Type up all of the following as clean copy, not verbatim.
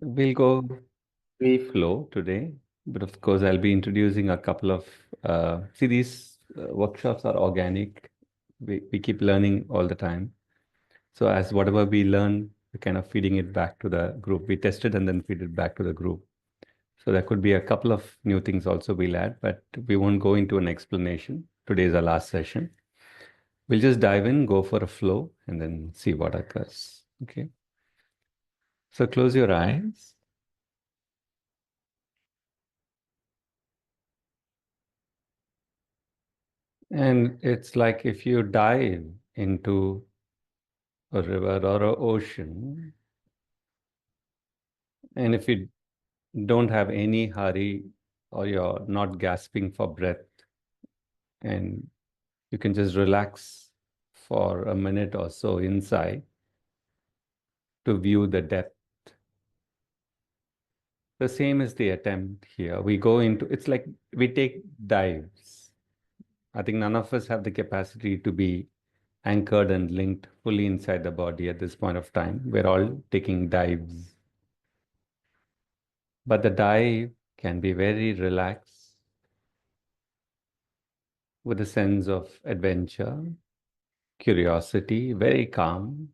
We'll go free flow today, but of course, I'll be introducing a couple of. See, these workshops are organic. We keep learning all the time. So, as whatever we learn, we're kind of feeding it back to the group. We test it and then feed it back to the group. So, there could be a couple of new things also we'll add, but we won't go into an explanation. Today is our last session. We'll just dive in, go for a flow, and then see what occurs. Okay. So, close your eyes. And it's like if you dive into a river or an ocean, and if you don't have any hurry or you're not gasping for breath, and you can just relax for a minute or so inside to view the depth. The same is the attempt here. We go into, it's like we take dives. I think none of us have the capacity to be anchored and linked fully inside the body at this point of time. We're all taking dives. But the dive can be very relaxed with a sense of adventure, curiosity, very calm,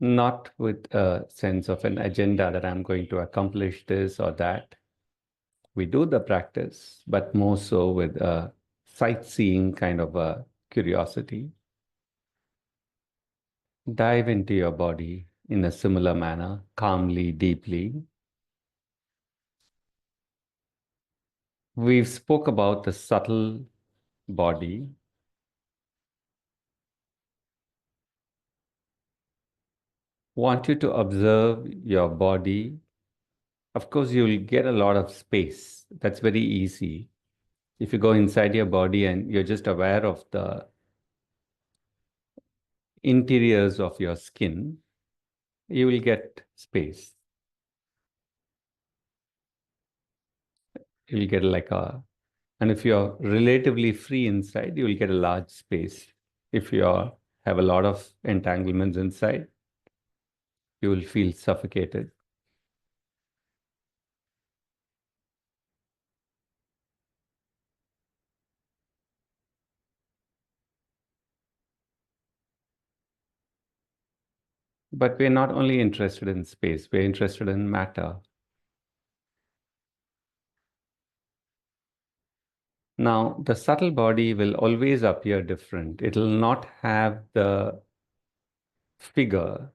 not with a sense of an agenda that I'm going to accomplish this or that. We do the practice, but more so with a sightseeing kind of a curiosity. Dive into your body in a similar manner, calmly, deeply. We've spoke about the subtle body. Want you to observe your body. Of course, you'll get a lot of space. That's very easy. If you go inside your body and you're just aware of the interiors of your skin, you will get space. You'll get like a, and if you're relatively free inside, you will get a large space. If you have a lot of entanglements inside, you will feel suffocated. But we're not only interested in space, we're interested in matter. Now, the subtle body will always appear different. It'll not have the figure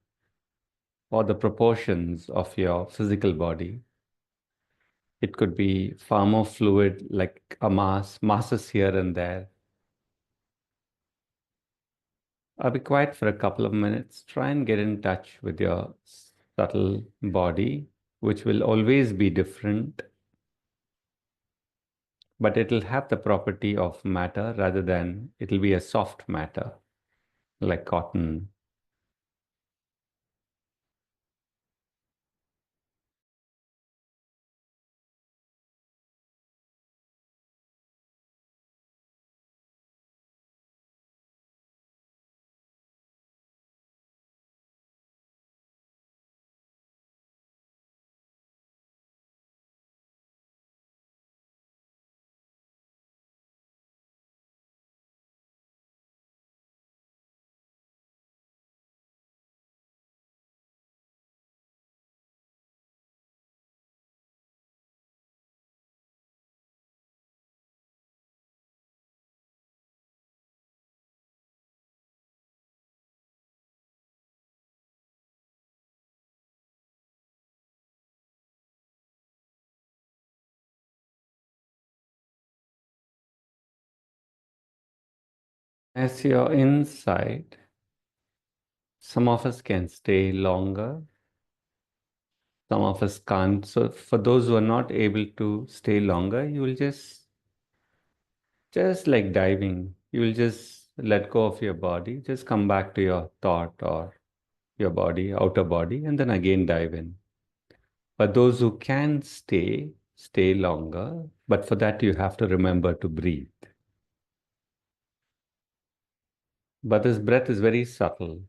or the proportions of your physical body. It could be far more fluid, like a masses here and there. I'll be quiet for a couple of minutes. Try and get in touch with your subtle body, which will always be different, but it'll have the property of matter rather than it'll be a soft matter, like cotton. As you're inside, some of us can stay longer, some of us can't. So for those who are not able to stay longer, you will just like diving, you will just let go of your body, just come back to your thought or your body, outer body, and then again dive in. But those who can stay, stay longer. But for that, you have to remember to breathe. But this breath is very subtle.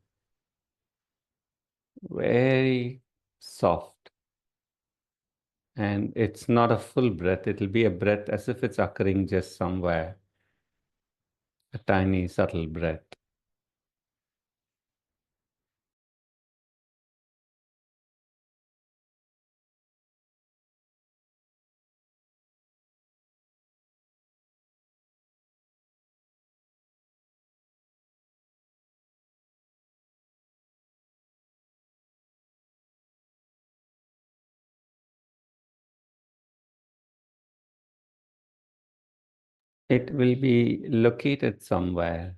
very soft. And it's not a full breath, it'll be a breath as if it's occurring just somewhere, a tiny, subtle breath. It will be located somewhere.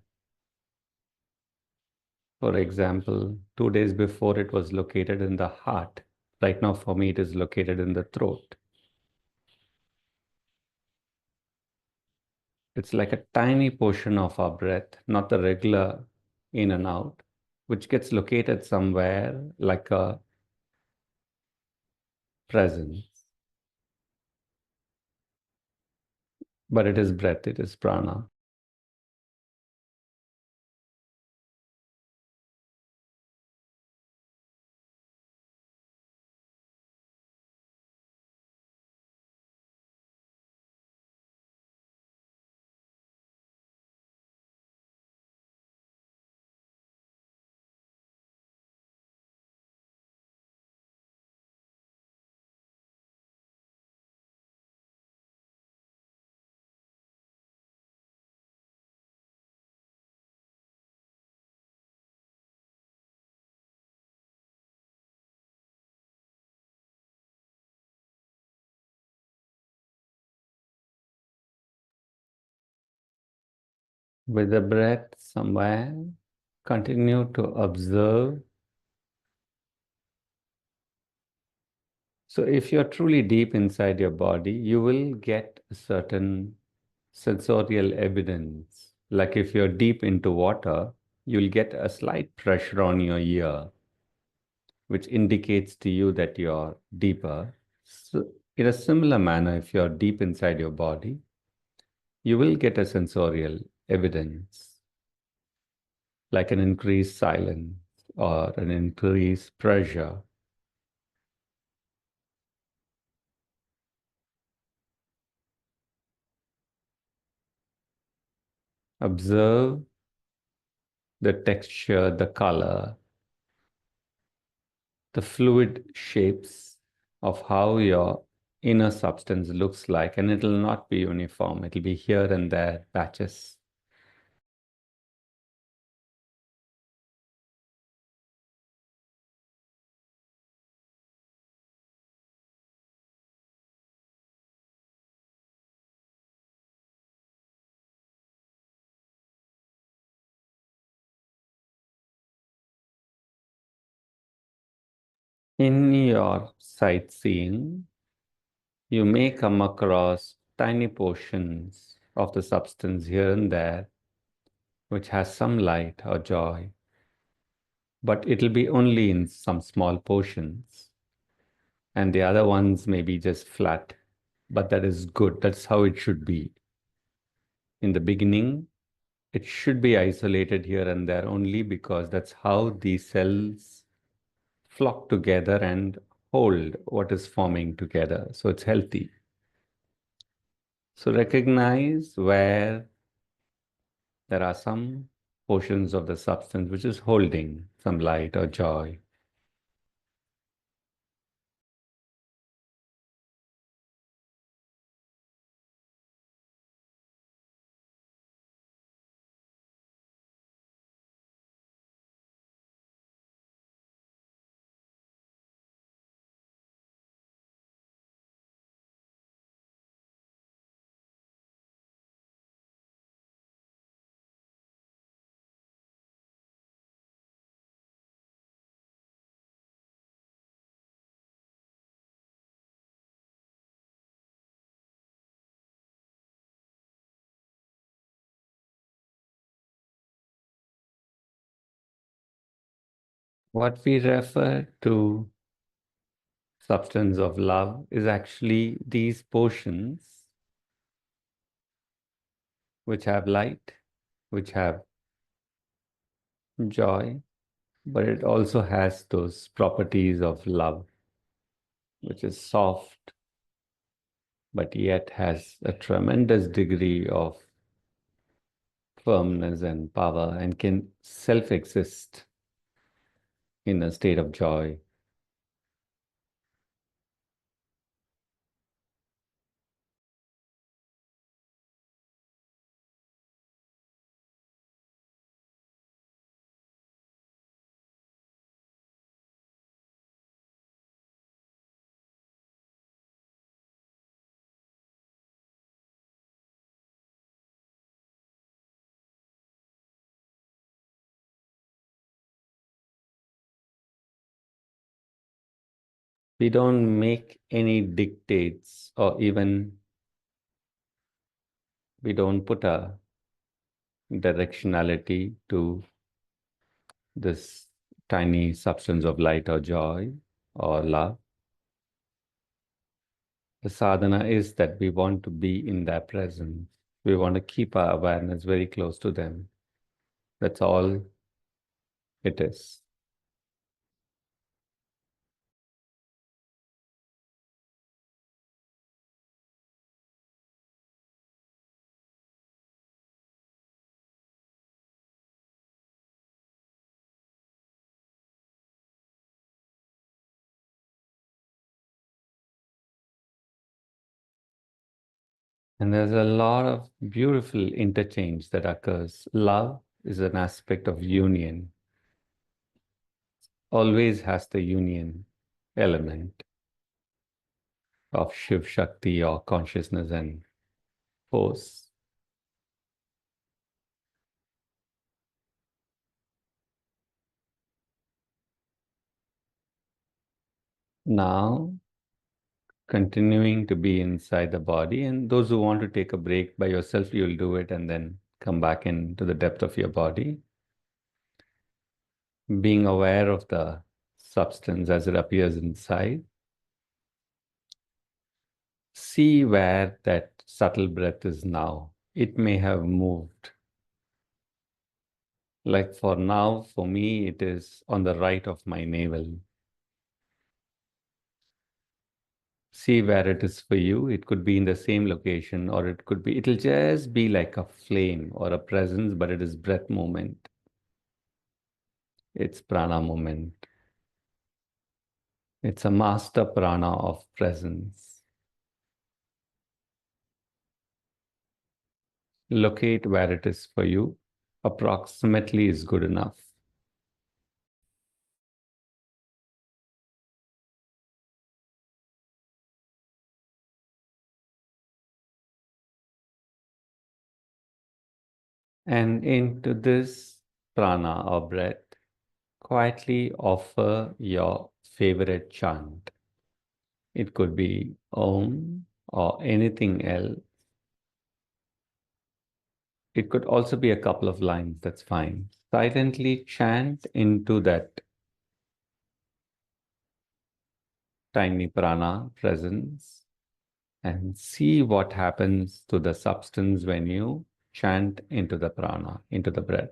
For example, 2 days before it was located in the heart. Right now, for me, it is located in the throat. It's like a tiny portion of our breath, not the regular in and out, which gets located somewhere like a presence. But it is breath, it is prana. With the breath somewhere, continue to observe. So if you're truly deep inside your body, you will get a certain sensorial evidence. Like if you're deep into water, you'll get a slight pressure on your ear, which indicates to you that you're deeper. So in a similar manner, if you're deep inside your body, you will get a sensorial evidence, like an increased silence or an increased pressure. Observe the texture, the color, the fluid shapes of how your inner substance looks like, and it'll not be uniform. It'll be here and there, patches. In your sightseeing, you may come across tiny portions of the substance here and there, which has some light or joy, but it'll be only in some small portions. And the other ones may be just flat, but that is good. That's how it should be. In the beginning, it should be isolated here and there only because that's how the cells flock together and hold what is forming together. So it's healthy. So recognize where there are some portions of the substance which is holding some light or joy. What we refer to substance of love is actually these portions which have light, which have joy, but it also has those properties of love, which is soft, but yet has a tremendous degree of firmness and power and can self-exist in a state of joy. We don't make any dictates, or even we don't put a directionality to this tiny substance of light or joy or love. The sadhana is that we want to be in their presence. We want to keep our awareness very close to them. That's all it is. And there's a lot of beautiful interchange that occurs. Love is an aspect of union, always has the union element of Shiv Shakti or consciousness and force. Now, continuing to be inside the body, and those who want to take a break by yourself, you'll do it and then come back into the depth of your body, being aware of the substance as it appears inside. See where that subtle breath is now. It may have moved. Like for now, for me, it is on the right of my navel. See where it is for you. It could be in the same location, or it'll just be like a flame or a presence, but it is breath movement. It's prana movement. It's a master prana of presence. Locate where it is for you. Approximately is good enough. And into this prana or breath, quietly offer your favorite chant. It could be Om or anything else. It could also be a couple of lines, that's fine. Silently chant into that tiny prana presence and see what happens to the substance when you chant into the prana, into the breath.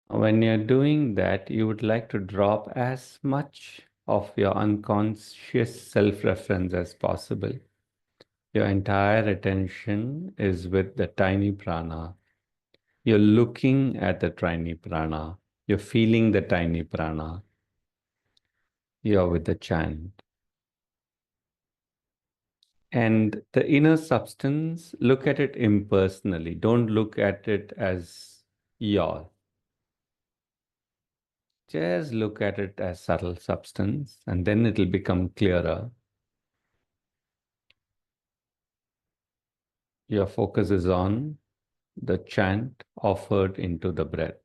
When you're doing that, you would like to drop as much of your unconscious self-reference as possible. Your entire attention is with the tiny prana. You're looking at the tiny prana. You're feeling the tiny prana. you're with the chant. And the inner substance, look at it impersonally. Don't look at it as your. Just look at it as subtle substance, and then it'll become clearer. Your focus is on the chant offered into the breath.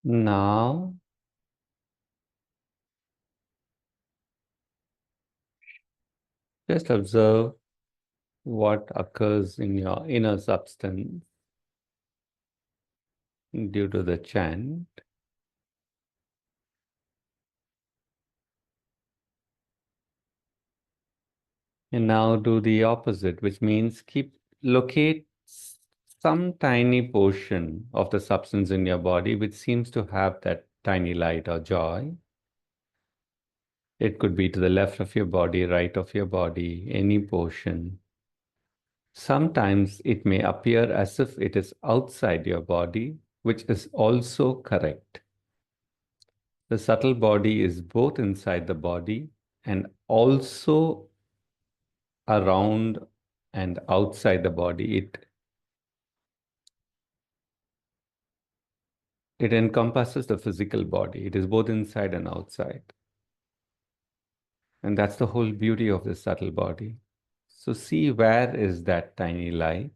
Now, just observe what occurs in your inner substance due to the chant. And now do the opposite, which means locate some tiny portion of the substance in your body which seems to have that tiny light or joy. It could be to the left of your body, right of your body, any portion. Sometimes it may appear as if it is outside your body, which is also correct. The subtle body is both inside the body and also around and outside the body. It encompasses the physical body. It is both inside and outside. And that's the whole beauty of the subtle body. So see, where is that tiny light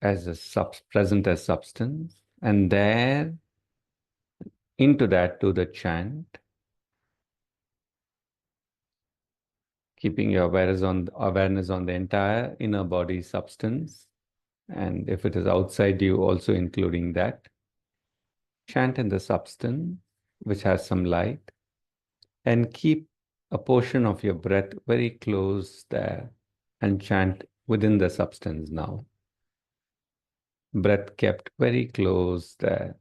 as present as substance, and there into that to the chant, keeping your awareness on the entire inner body substance. And if it is outside you, also including that. Chant in the substance, which has some light, and keep a portion of your breath very close there and chant within the substance now. Breath kept very close there.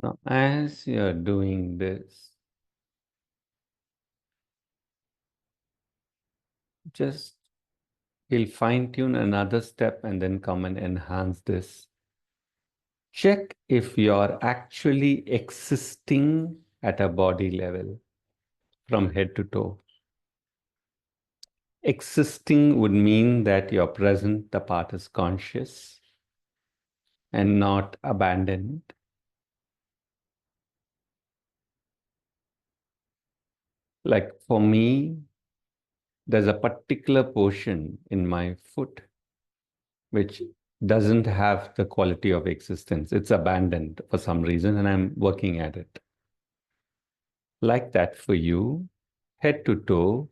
Now, as you're doing this, just we'll fine tune another step and then come and enhance this. Check if you're actually existing at a body level from head to toe. Existing would mean that you're present, the part is conscious and not abandoned. Like for me, there's a particular portion in my foot which doesn't have the quality of existence. It's abandoned for some reason, and I'm working at it. Like that for you, head to toe.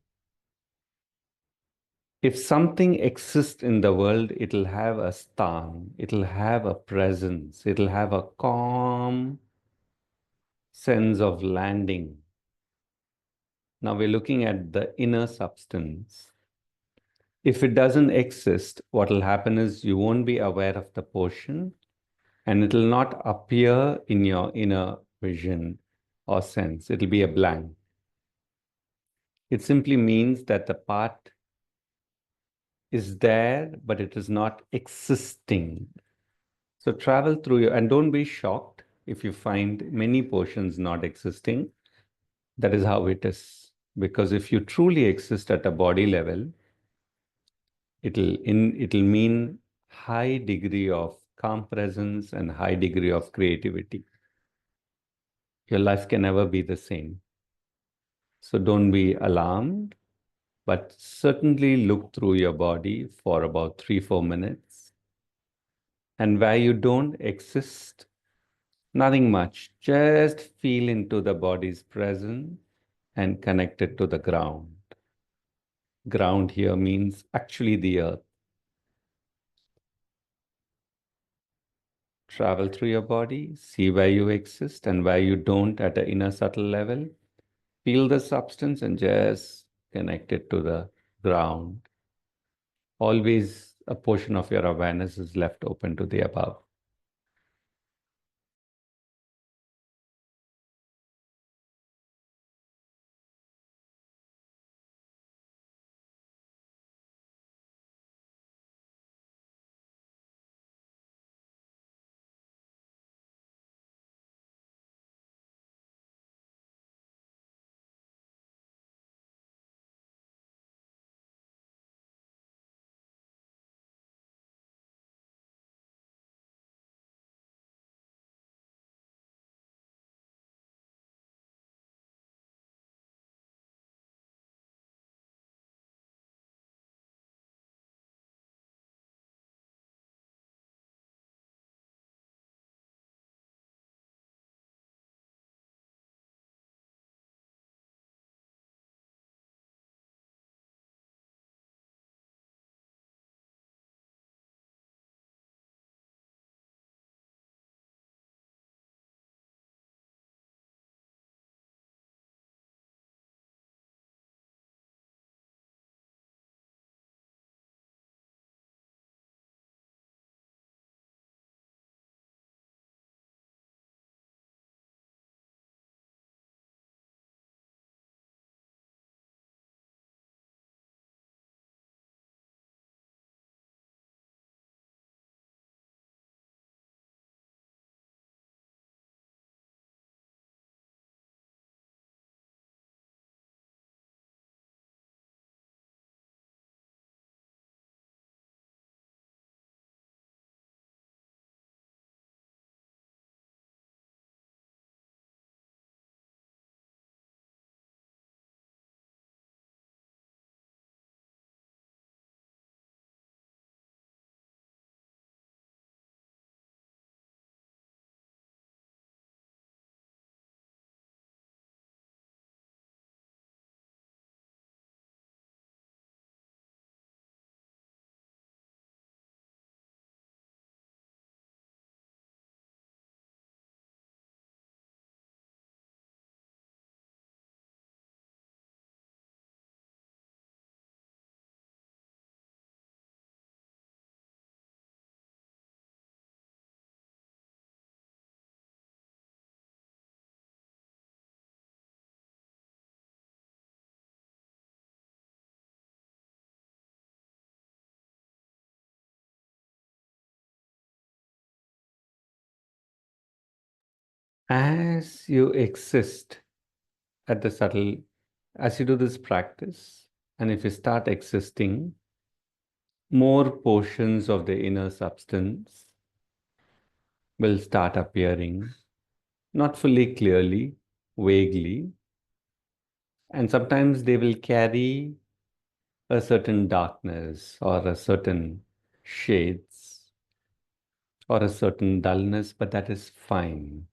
If something exists in the world, it'll have a stan, it'll have a presence, it'll have a calm sense of landing. Now we're looking at the inner substance. If it doesn't exist, what will happen is you won't be aware of the portion and it will not appear in your inner vision or sense. It'll be a blank. It simply means that the part is there, but it is not existing. So travel through your, and don't be shocked if you find many portions not existing. That is how it is. Because if you truly exist at a body level, it'll mean high degree of calm presence and high degree of creativity. Your life can never be the same. So don't be alarmed, but certainly look through your body for about 3-4 minutes. And where you don't exist, nothing much, just feel into the body's presence and connect it to the ground. Ground here means actually the earth. Travel through your body, see where you exist and where you don't at an inner subtle level. Feel the substance and just connect it to the ground. Always a portion of your awareness is left open to the above. As you exist at the subtle, as you do this practice, and if you start existing, more portions of the inner substance will start appearing, not fully clearly, vaguely, and sometimes they will carry a certain darkness or a certain shades or a certain dullness, but that is fine.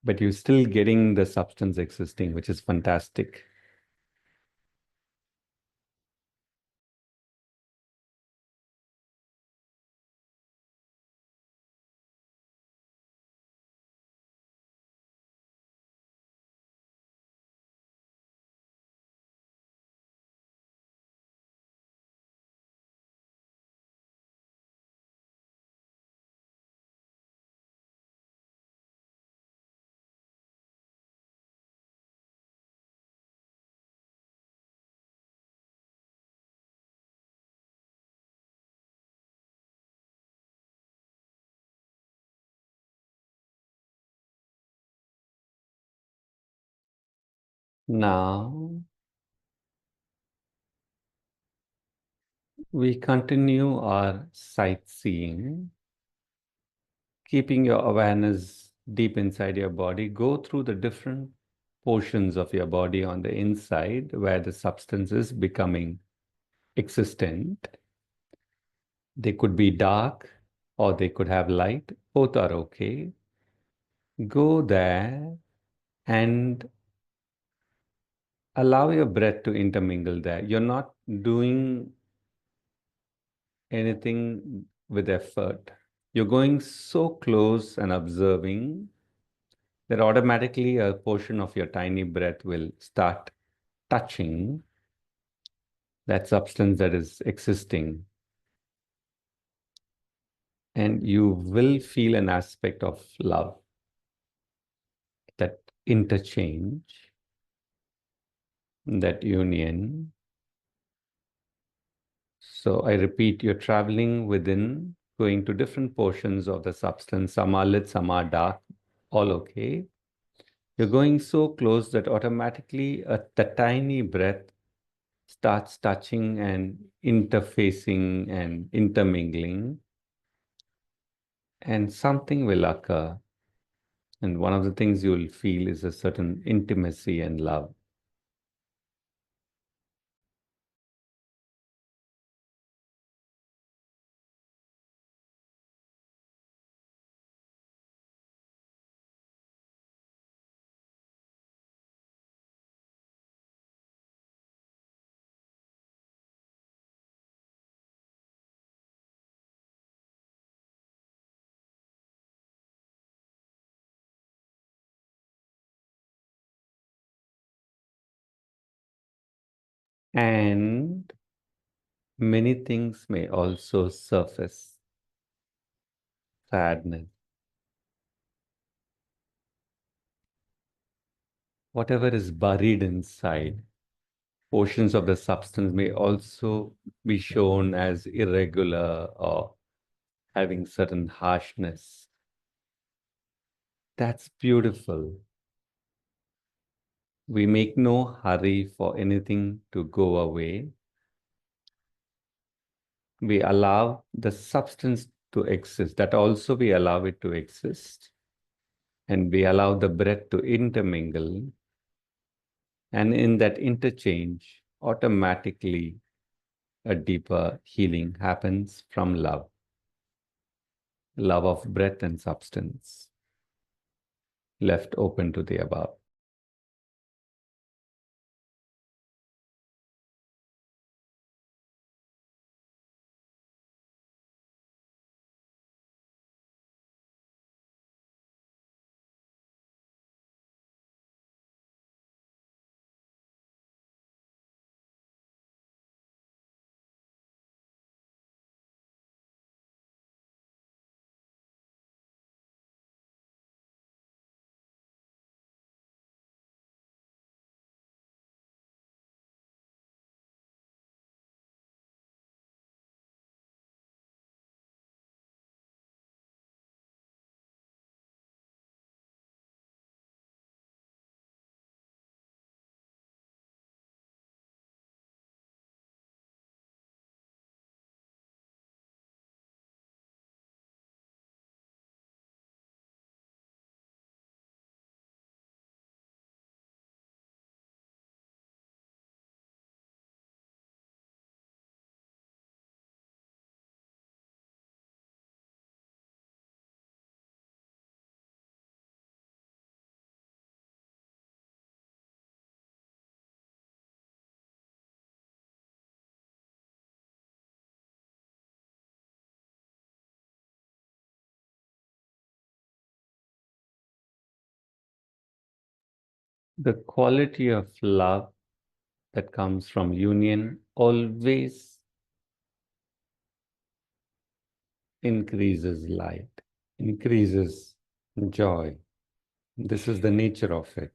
But you're still getting the substance existing, which is fantastic. Now, we continue our sightseeing, keeping your awareness deep inside your body. Go through the different portions of your body on the inside where the substance is becoming existent. They could be dark or they could have light. Both are okay. Go there and allow your breath to intermingle there. You're not doing anything with effort. You're going so close and observing that automatically a portion of your tiny breath will start touching that substance that is existing. And you will feel an aspect of love, that interchange, that union. So I repeat, you're traveling within, going to different portions of the substance. Some are lit, some are dark, all okay. You're going so close that automatically the tiny breath starts touching and interfacing and intermingling, and something will occur. And one of the things you will feel is a certain intimacy and love. And many things may also surface. Sadness, whatever is buried inside, portions of the substance may also be shown as irregular or having certain harshness. That's beautiful. We make no hurry for anything to go away. We allow the substance to exist. That also we allow it to exist. And we allow the breath to intermingle. And in that interchange, automatically a deeper healing happens from love. Love of breath and substance, left open to the above. The quality of love that comes from union always increases light, increases joy. This is the nature of it.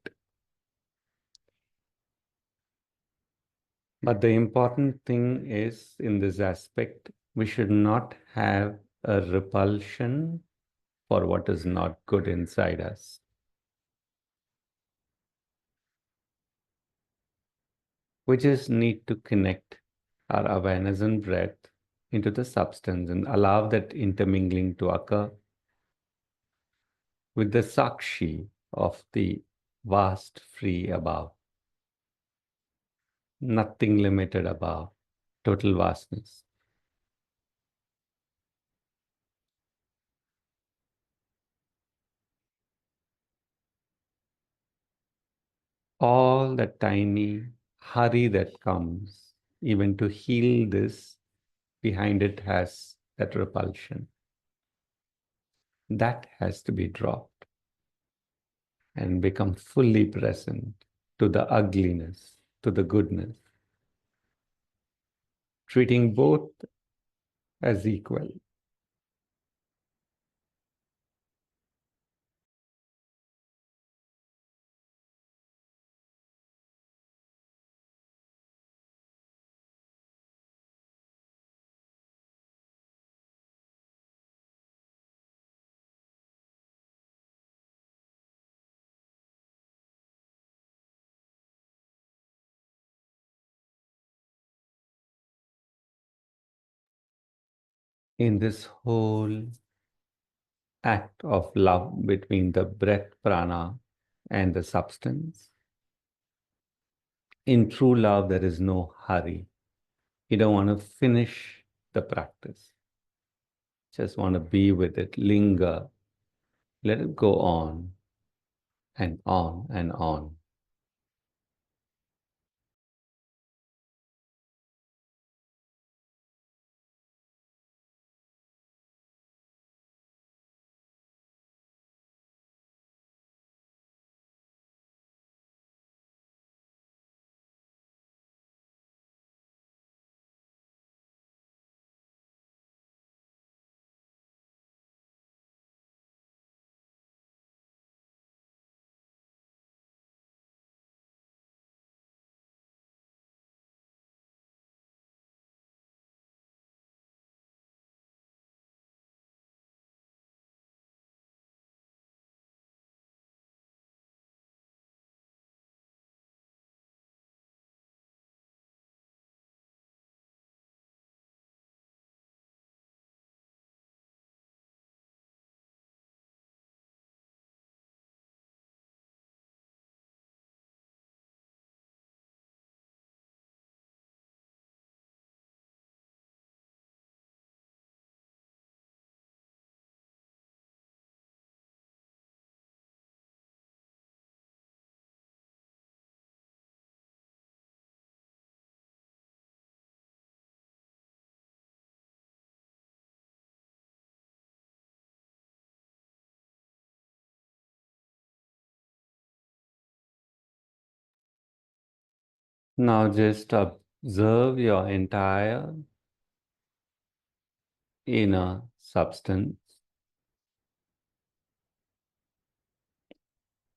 But the important thing is, in this aspect, we should not have a repulsion for what is not good inside us. We just need to connect our awareness and breath into the substance and allow that intermingling to occur with the sakshi of the vast free above, nothing limited above, total vastness. All the tiny hurry that comes, even to heal this, behind it has that repulsion. That has to be dropped and become fully present to the ugliness, to the goodness, treating both as equal. In this whole act of love between the breath prana and the substance, in true love, there is no hurry. You don't want to finish the practice. Just want to be with it, linger, let it go on and on and on. Now just observe your entire inner substance.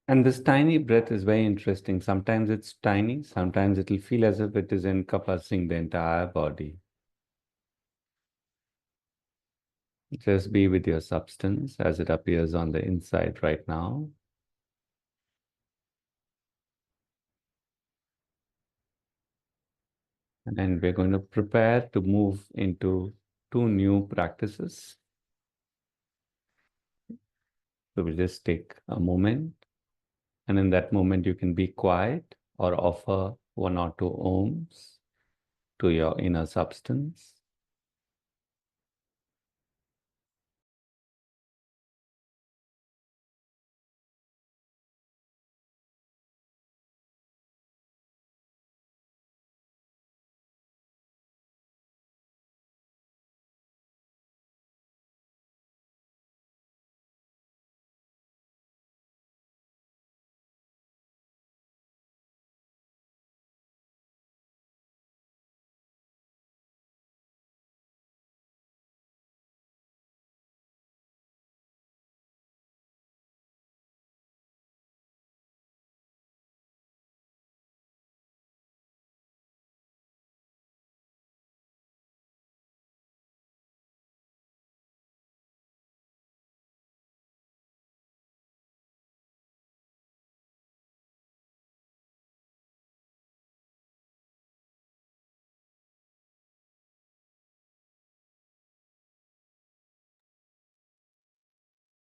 And this tiny breath is very interesting. Sometimes it's tiny, sometimes it will feel as if it is encompassing the entire body. Just be with your substance as it appears on the inside right now. And we're going to prepare to move into two new practices. So we'll just take a moment. And in that moment, you can be quiet or offer one or two ohms to your inner substance.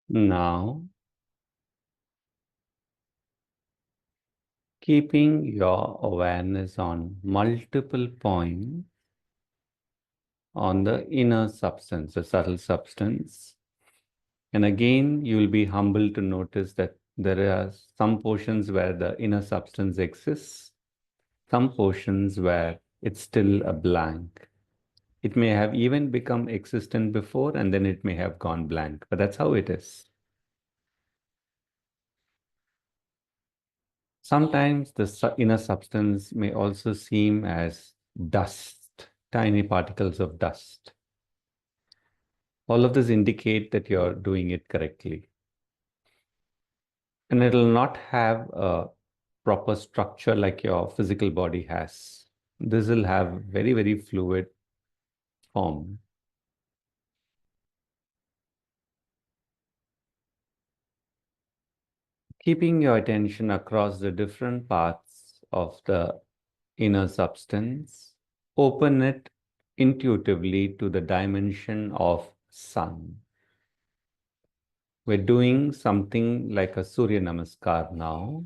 Now, keeping your awareness on multiple points on the inner substance, the subtle substance. And again, you will be humbled to notice that there are some portions where the inner substance exists, some portions where it's still a blank. It may have even become existent before and then it may have gone blank, but that's how it is. Sometimes the inner substance may also seem as dust, tiny particles of dust. All of this indicate that you're doing it correctly. And it'll not have a proper structure like your physical body has. This will have very, very fluid form. Keeping your attention across the different parts of the inner substance, open it intuitively to the dimension of sun. We're doing something like a Surya Namaskar now,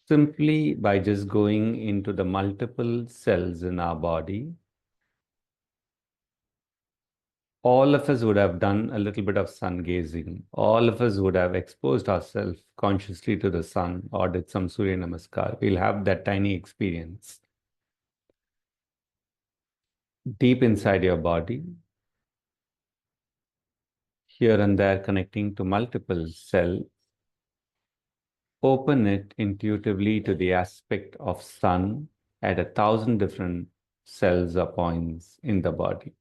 simply by just going into the multiple cells in our body. All of us would have done a little bit of sun gazing. All of us would have exposed ourselves consciously to the sun or did some Surya Namaskar. We'll have that tiny experience. Deep inside your body, here and there connecting to multiple cells, open it intuitively to the aspect of sun at 1,000 different cells or points in the body.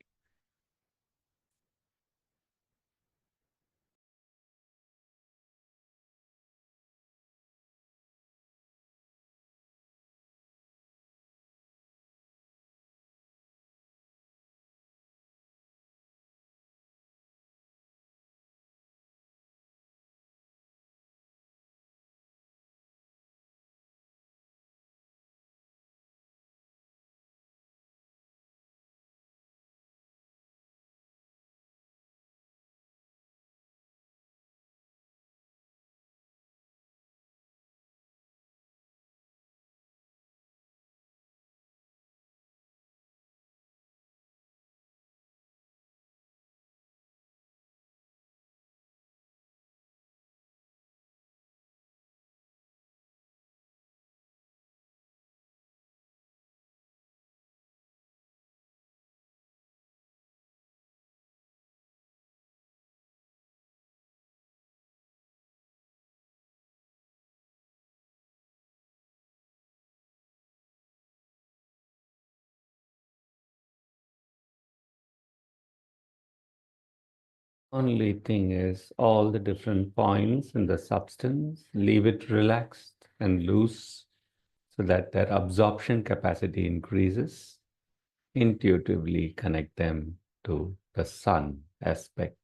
Only thing is, all the different points in the substance, leave it relaxed and loose so that their absorption capacity increases. Intuitively connect them to the sun aspect.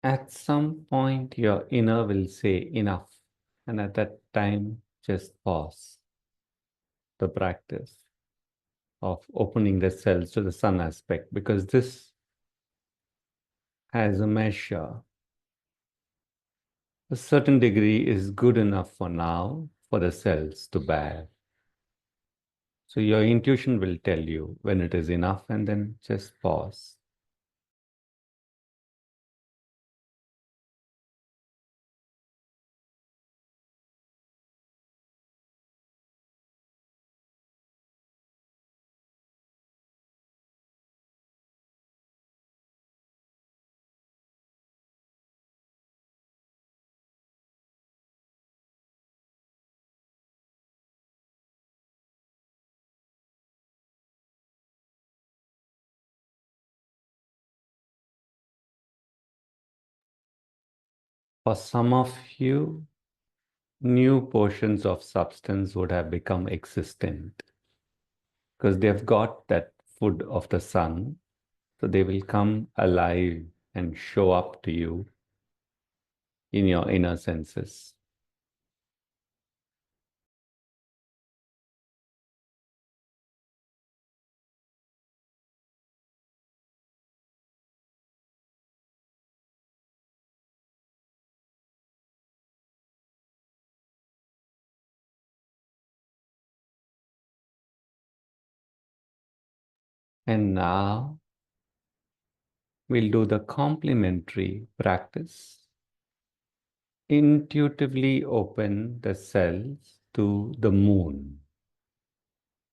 At some point, your inner will say enough. And at that time, just pause the practice of opening the cells to the sun aspect, because this has a measure. A certain degree is good enough for now for the cells to bear. So your intuition will tell you when it is enough, and then just pause. For some of you, new portions of substance would have become existent because they've got that food of the sun. So they will come alive and show up to you in your inner senses. And now we'll do the complementary practice. Intuitively open the cells to the moon,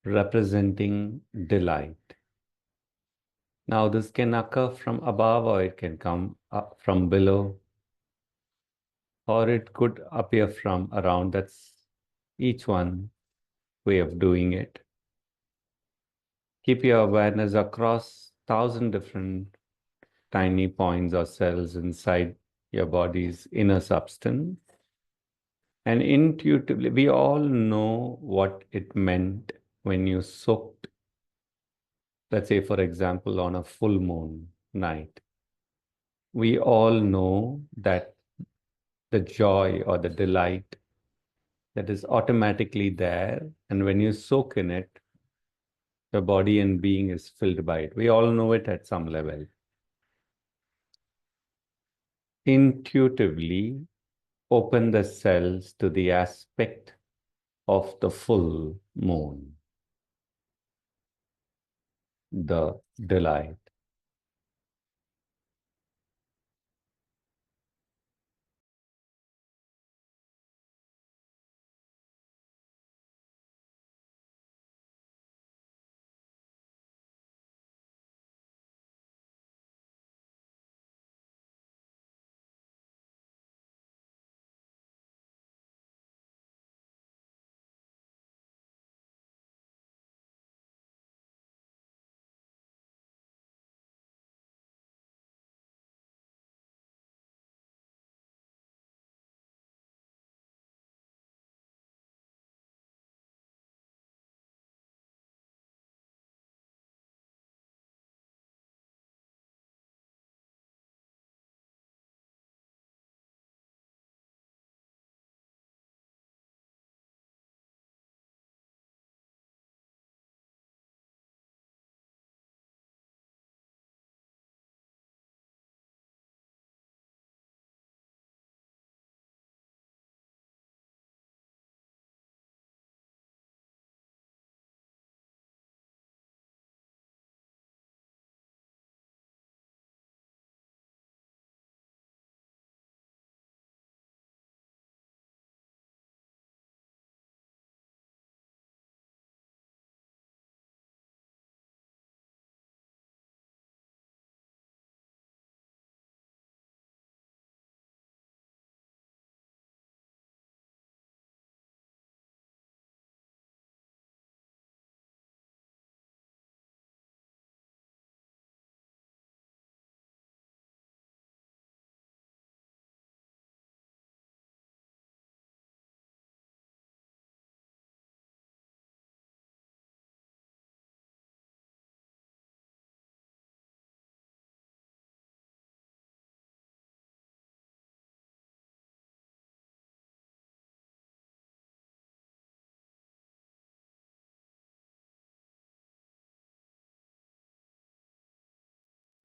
representing delight. Now, this can occur from above or it can come up from below, or it could appear from around. That's each one way of doing it. Keep your awareness across 1,000 different tiny points or cells inside your body's inner substance. And intuitively, we all know what it meant when you soaked, let's say, for example, on a full moon night. We all know that the joy or the delight that is automatically there. And when you soak in it, your body and being is filled by it. We all know it at some level. Intuitively open the cells to the aspect of the full moon, the delight.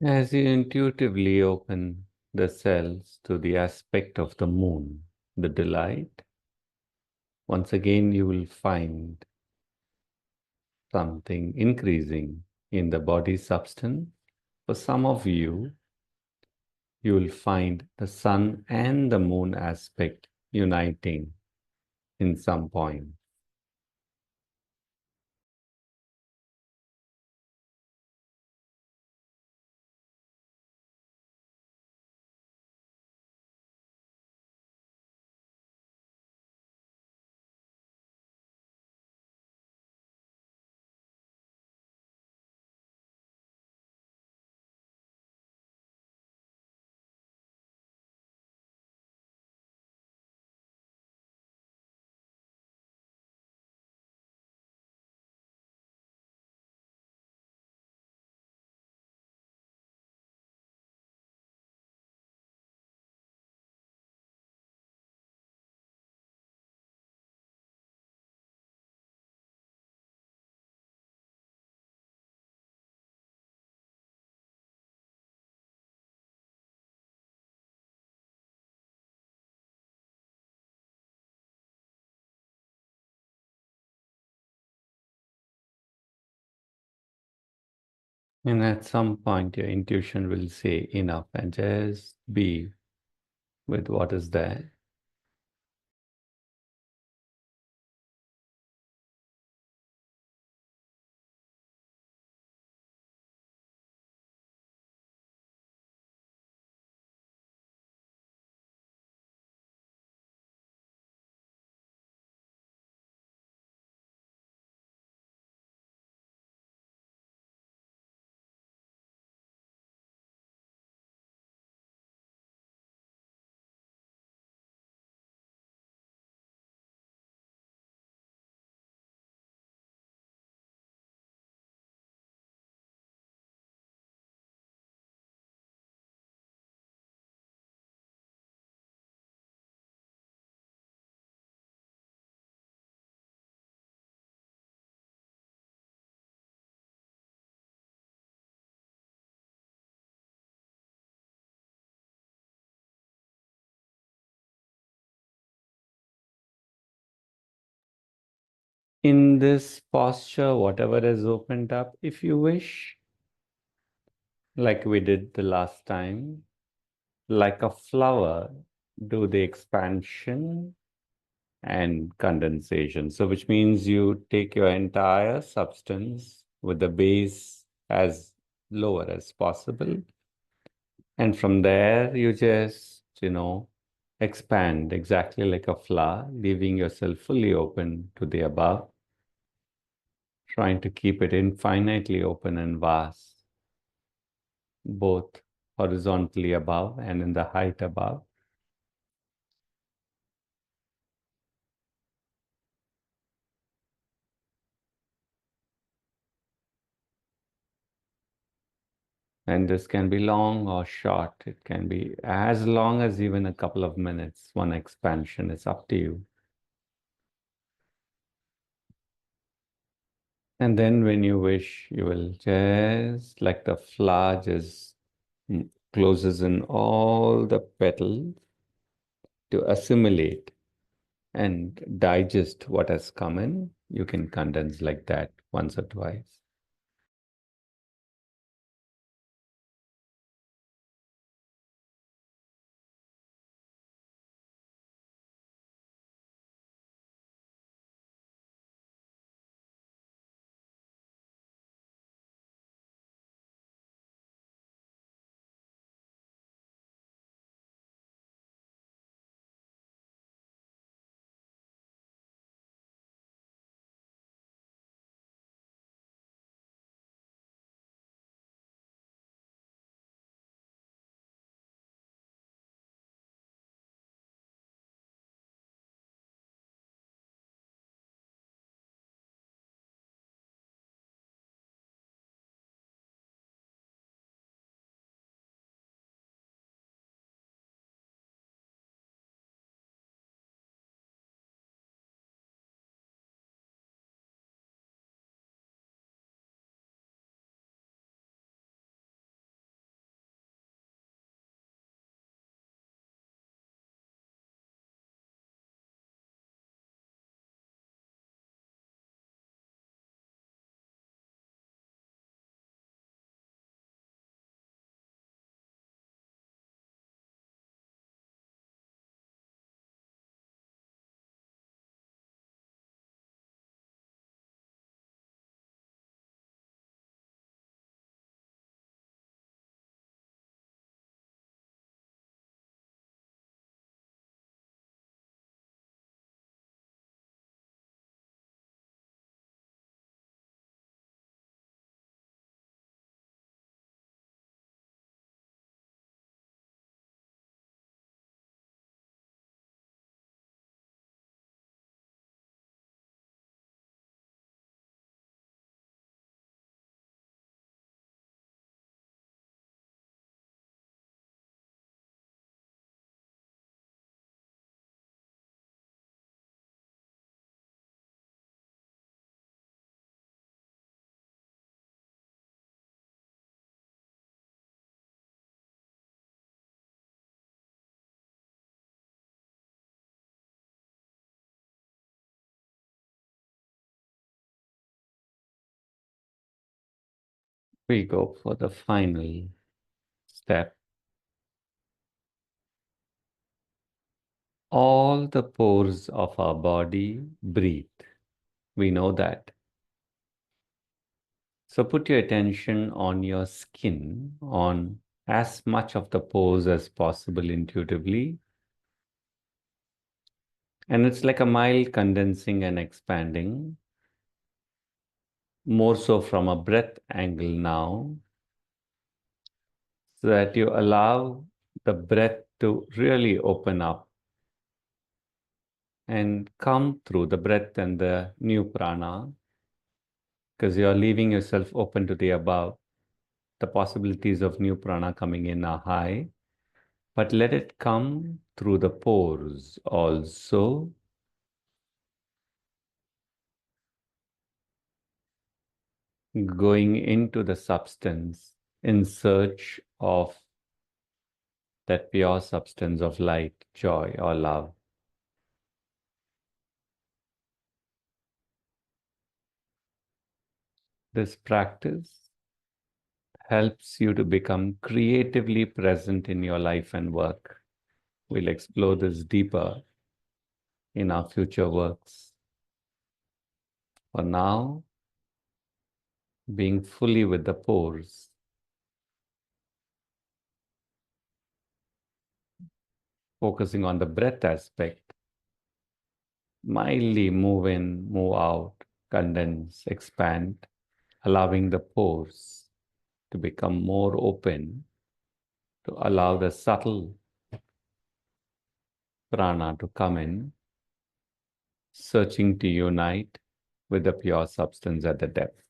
As you intuitively open the cells to the aspect of the moon, the delight, once again you will find something increasing in the body substance. For some of you will find the sun and the moon aspect uniting in some point. And at some point, your intuition will say enough and just be with what is there. In this posture, whatever has opened up, if you wish, like we did the last time, like a flower, do the expansion and condensation. So, which means you take your entire substance with the base as lower as possible. And from there, you just, expand exactly like a flower, leaving yourself fully open to the above, trying to keep it infinitely open and vast, both horizontally above and in the height above. And this can be long or short. It can be as long as even a couple of minutes. One expansion is up to you. And then when you wish, you will just like the flower just closes in all the petals to assimilate and digest what has come in. You can condense like that once or twice. We go for the final step. All the pores of our body breathe. We know that. So put your attention on your skin, on as much of the pores as possible intuitively. And it's like a mild condensing and expanding, more so from a breath angle now, so that you allow the breath to really open up and come through the breath and the new prana, because you're leaving yourself open to the above. The possibilities of new prana coming in are high, but let it come through the pores also, going into the substance in search of that pure substance of light, joy, or love. This practice helps you to become creatively present in your life and work. We'll explore this deeper in our future works. For now, being fully with the pores, focusing on the breath aspect, mildly move in, move out, condense, expand, allowing the pores to become more open, to allow the subtle prana to come in, searching to unite with the pure substance at the depth.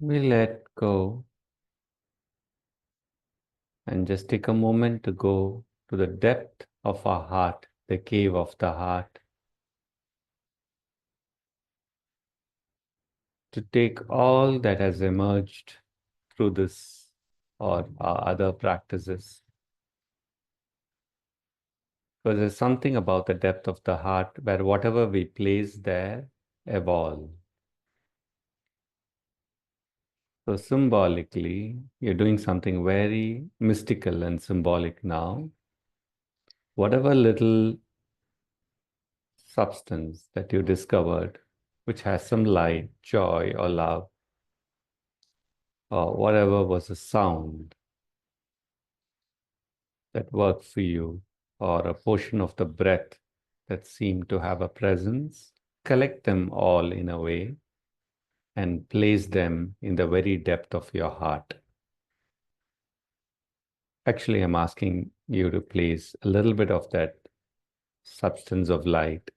We let go and just take a moment to go to the depth of our heart, the cave of the heart, to take all that has emerged through this or our other practices. Because there's something about the depth of the heart where whatever we place there evolve. So symbolically, you're doing something very mystical and symbolic now. Whatever little substance that you discovered, which has some light, joy, or love, or whatever was a sound that worked for you, or a portion of the breath that seemed to have a presence, collect them all in a way and place them in the very depth of your heart. Actually, I'm asking you to place a little bit of that substance of light,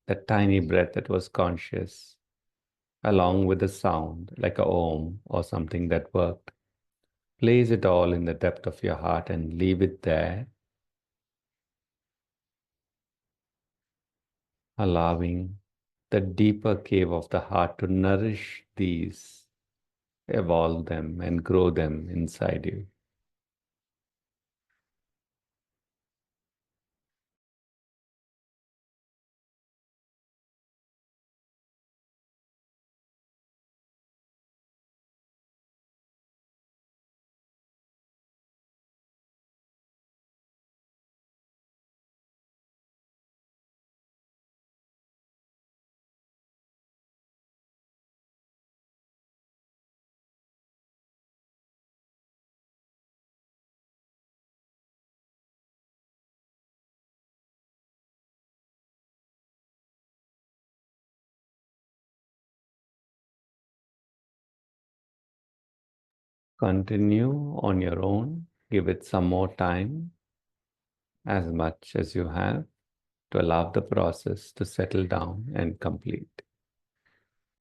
that tiny breath that was conscious, along with the sound, like a om or something that worked. Place it all in the depth of your heart and leave it there, allowing the deeper cave of the heart to nourish these, evolve them, and grow them inside you. Continue on your own. Give it some more time, as much as you have, to allow the process to settle down and complete.